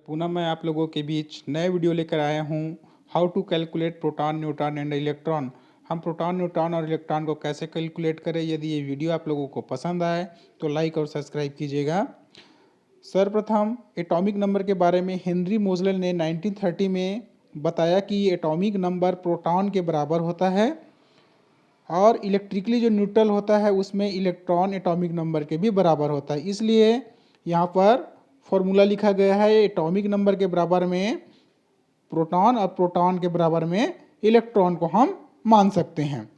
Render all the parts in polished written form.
पुनः मैं आप लोगों के बीच नए वीडियो लेकर आया हूँ। How to calculate proton, neutron and electron. हम प्रोटॉन, न्यूट्रॉन और इलेक्ट्रॉन को कैसे कैलकुलेट करें। यदि ये वीडियो आप लोगों को पसंद आए तो लाइक और सब्सक्राइब कीजिएगा। सर्वप्रथम एटॉमिक नंबर के बारे में हेनरी मोजले ने 1930 में बताया कि एटॉमिक नंबर प्रोटॉन के बराबर होता है और इलेक्ट्रिकली जो न्यूट्रल होता है उसमें इलेक्ट्रॉन एटॉमिक नंबर के भी बराबर होता है। इसलिए यहाँ पर फॉर्मूला लिखा गया है एटॉमिक नंबर के बराबर में प्रोटॉन और प्रोटॉन के बराबर में इलेक्ट्रॉन को हम मान सकते हैं।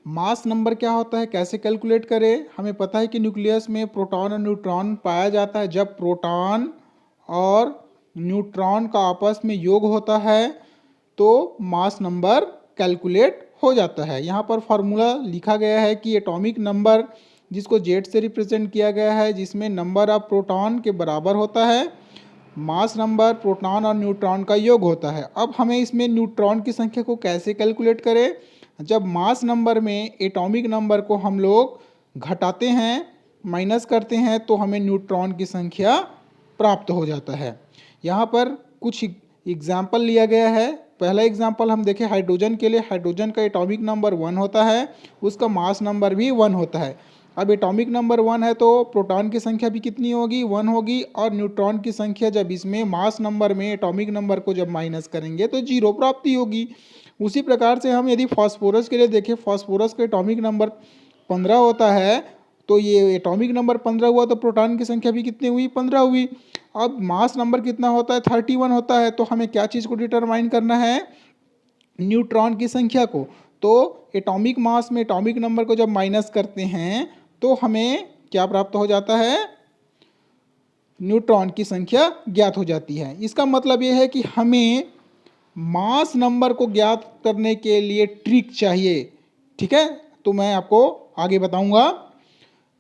मास नंबर क्या होता है, कैसे कैलकुलेट करें। हमें पता है कि न्यूक्लियस में प्रोटॉन और न्यूट्रॉन पाया जाता है। जब प्रोटॉन और न्यूट्रॉन का आपस में योग होता है तो मास नंबर कैलकुलेट हो जाता है। यहाँ पर फॉर्मूला लिखा गया है कि एटॉमिक नंबर जिसको जेड से रिप्रेजेंट किया गया है, जिसमें नंबर ऑफ प्रोटॉन के बराबर होता है, मास नंबर प्रोटॉन और न्यूट्रॉन का योग होता है। अब हमें इसमें न्यूट्रॉन की संख्या को कैसे कैलकुलेट करें। जब मास नंबर में एटॉमिक नंबर को हम लोग घटाते हैं, माइनस करते हैं, तो हमें न्यूट्रॉन की संख्या प्राप्त हो जाता है। यहाँ पर कुछ एग्जाम्पल लिया गया है। पहला एग्जाम्पल हम देखें हाइड्रोजन के लिए। हाइड्रोजन का एटॉमिक नंबर 1 होता है, उसका मास नंबर भी 1 होता है। अब एटॉमिक नंबर 1 है तो प्रोटॉन की संख्या भी कितनी होगी, 1 होगी। और न्यूट्रॉन की संख्या जब इसमें मास नंबर में एटॉमिक नंबर को जब माइनस करेंगे तो 0 प्राप्ति होगी। उसी प्रकार से हम यदि फास्फोरस के लिए देखें, फास्फोरस का एटॉमिक नंबर 15 होता है, तो ये एटॉमिक नंबर 15 हुआ तो प्रोटॉन की संख्या भी कितनी हुई, 15 हुई। अब मास नंबर कितना होता है, 31 होता है। तो हमें क्या चीज़ को डिटरमाइन करना है, न्यूट्रॉन की संख्या को। तो एटॉमिक मास में एटॉमिक नंबर को जब माइनस करते हैं तो हमें क्या प्राप्त हो जाता है, न्यूट्रॉन की संख्या ज्ञात हो जाती है। इसका मतलब यह है कि हमें मास नंबर को ज्ञात करने के लिए ट्रिक चाहिए। ठीक है, तो मैं आपको आगे बताऊंगा।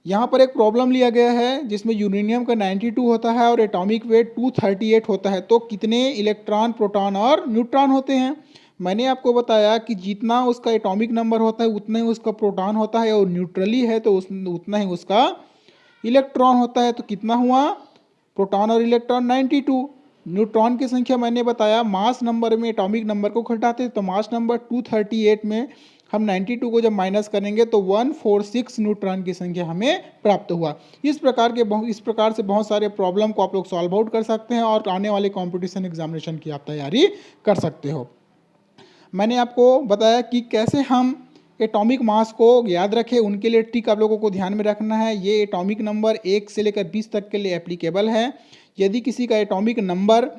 यहाँ पर एक प्रॉब्लम लिया गया है जिसमें यूरेनियम का 92 होता है और एटॉमिक वेट 238 होता है। तो कितने इलेक्ट्रॉन, प्रोटॉन और न्यूट्रॉन होते हैं। मैंने आपको बताया कि जितना उसका एटॉमिक नंबर होता है उतना ही उसका प्रोटॉन होता है, और न्यूट्रली है तो उतना ही उसका इलेक्ट्रॉन होता है। तो कितना हुआ, प्रोटॉन और इलेक्ट्रॉन 92। न्यूट्रॉन की संख्या मैंने बताया मास नंबर में एटॉमिक नंबर को घटाते, तो मास नंबर 238 में हम 92 को जब माइनस करेंगे तो 146 न्यूट्रॉन की संख्या हमें प्राप्त हुआ। इस प्रकार से बहुत सारे प्रॉब्लम को आप लोग सॉल्व आउट कर सकते हैं और आने वाले कॉम्पिटिशन एग्जामिनेशन की आप तैयारी कर सकते हो। मैंने आपको बताया कि कैसे हम एटॉमिक मास को याद रखें। उनके लिए ट्रिक आप लोगों को ध्यान में रखना है। ये एटॉमिक नंबर 1 से लेकर 20 तक के लिए एप्लीकेबल है। यदि किसी का एटॉमिक नंबर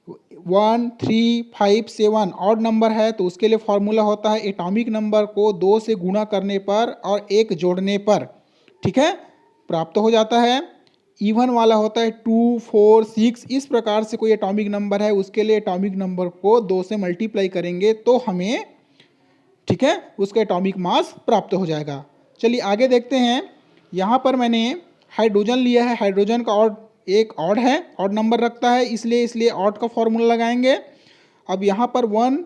1, 3, 5, 7 ऑड नंबर है तो उसके लिए फॉर्मूला होता है एटॉमिक नंबर को 2 से गुणा करने पर और 1 जोड़ने पर, ठीक है, प्राप्त हो जाता है। इवन वाला होता है 2, 4, 6। इस प्रकार से कोई एटॉमिक नंबर है उसके लिए एटॉमिक नंबर को 2 से मल्टीप्लाई करेंगे तो हमें, ठीक है, उसका एटॉमिक मास प्राप्त हो जाएगा। चलिए आगे देखते हैं। यहाँ पर मैंने हाइड्रोजन लिया है। हाइड्रोजन का एक ऑड है, ऑड नंबर रखता है, इसलिए ऑड का फॉर्मूला लगाएंगे। अब यहाँ पर 1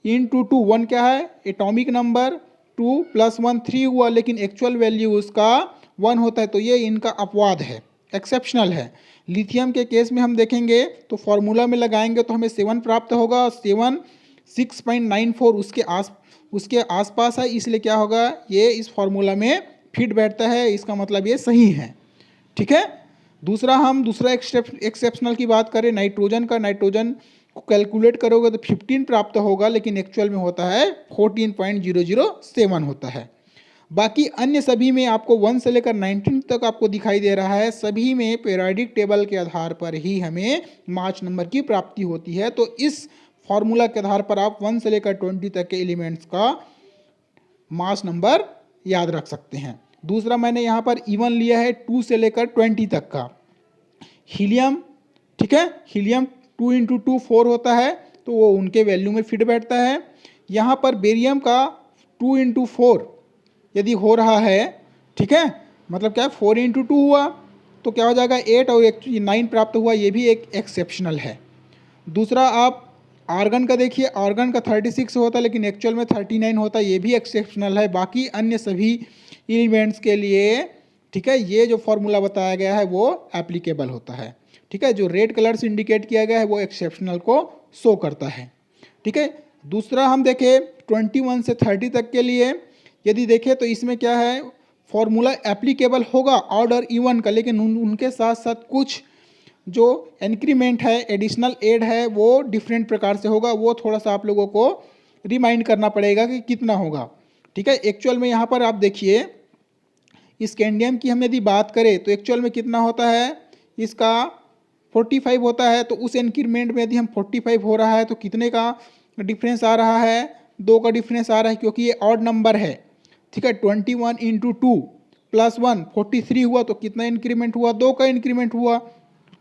× 2, 1 क्या है, एटॉमिक नंबर, 2 + 1 3 हुआ, लेकिन एक्चुअल वैल्यू उसका 1 होता है। तो ये इनका अपवाद है, एक्सेप्शनल है। लिथियम के केस में हम देखेंगे तो फॉर्मूला में लगाएंगे तो हमें 7 प्राप्त होगा। 7 6.94 उसके आसपास है, इसलिए क्या होगा, ये इस फॉर्मूला में फिट बैठता है। इसका मतलब ये सही है। ठीक है, दूसरा एक्सेप्शनल की बात करें, नाइट्रोजन का। नाइट्रोजन को कैलकुलेट करोगे तो 15 प्राप्त होगा, लेकिन एक्चुअल में होता है 14.007 होता है। बाकी अन्य सभी में आपको 1 से लेकर 19 तक आपको दिखाई दे रहा है। सभी में पीरियोडिक टेबल के आधार पर ही हमें मास नंबर की प्राप्ति होती है। तो इस फॉर्मूला के आधार पर आप 1 से लेकर 20 तक के एलिमेंट्स का मास नंबर याद रख सकते हैं। दूसरा मैंने यहाँ पर इवन लिया है 2 से लेकर 20 तक का। हीलियम, ठीक है, हीलियम 2 × 2 4 होता है, तो वो उनके वैल्यू में फिट बैठता है। यहाँ पर बेरियम का 2 × 4 यदि हो रहा है, ठीक है, मतलब क्या, 4 × 2 हुआ तो क्या हो जाएगा, 8 और 9 प्राप्त हुआ, ये भी एक एक्सेप्शनल है। दूसरा आप आर्गन का देखिए, आर्गन का 36 होता है लेकिन एक्चुअल में 39 होता है, ये भी एक्सेप्शनल है। बाकी अन्य सभी एलिमेंट्स के लिए, ठीक है, ये जो फॉर्मूला बताया गया है वो एप्लीकेबल होता है। ठीक है, जो रेड कलर से इंडिकेट किया गया है वो एक्सेप्शनल को शो करता है। ठीक है, दूसरा हम देखें 21 से 30 तक के लिए यदि देखें तो इसमें क्या है, फॉर्मूला एप्लीकेबल होगा ऑड और इवन का, लेकिन उनके साथ साथ कुछ जो इंक्रीमेंट है, एडिशनल एड है, वो डिफरेंट प्रकार से होगा। वो थोड़ा सा आप लोगों को रिमाइंड करना पड़ेगा कि कितना होगा। ठीक है, एक्चुअल में यहाँ पर आप देखिए स्कैंडियम की हम यदि बात करें तो एक्चुअल में कितना होता है, इसका 45 होता है। तो उस इंक्रीमेंट में यदि हम 45 हो रहा है तो कितने का डिफरेंस आ रहा है, 2 का डिफरेंस आ रहा है, क्योंकि ये ऑड नंबर है। ठीक है, 21 इंटू 2 प्लस 1 43 हुआ, तो कितना इंक्रीमेंट हुआ, 2 का इंक्रीमेंट हुआ।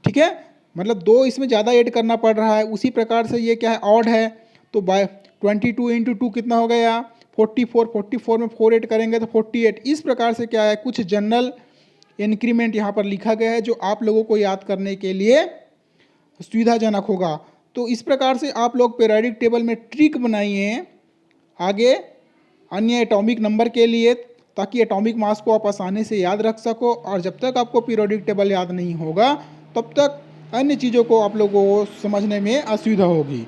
ठीक है, मतलब 2 इसमें ज़्यादा ऐड करना पड़ रहा है। उसी प्रकार से ये क्या है, ऑड है, तो बाय 22 इंटू 2 कितना हो गया 44, 44 में 4 ऐड करेंगे तो 48। इस प्रकार से क्या है, कुछ जनरल इंक्रीमेंट यहाँ पर लिखा गया है जो आप लोगों को याद करने के लिए सुविधाजनक होगा। तो इस प्रकार से आप लोग पीरियोडिक टेबल में ट्रिक बनाइए आगे अन्य एटॉमिक नंबर के लिए, ताकि एटॉमिक मास को आप आसानी से याद रख सको। और जब तक आपको पीरियोडिक टेबल याद नहीं होगा तब तक अन्य चीज़ों को आप लोगों को समझने में असुविधा होगी।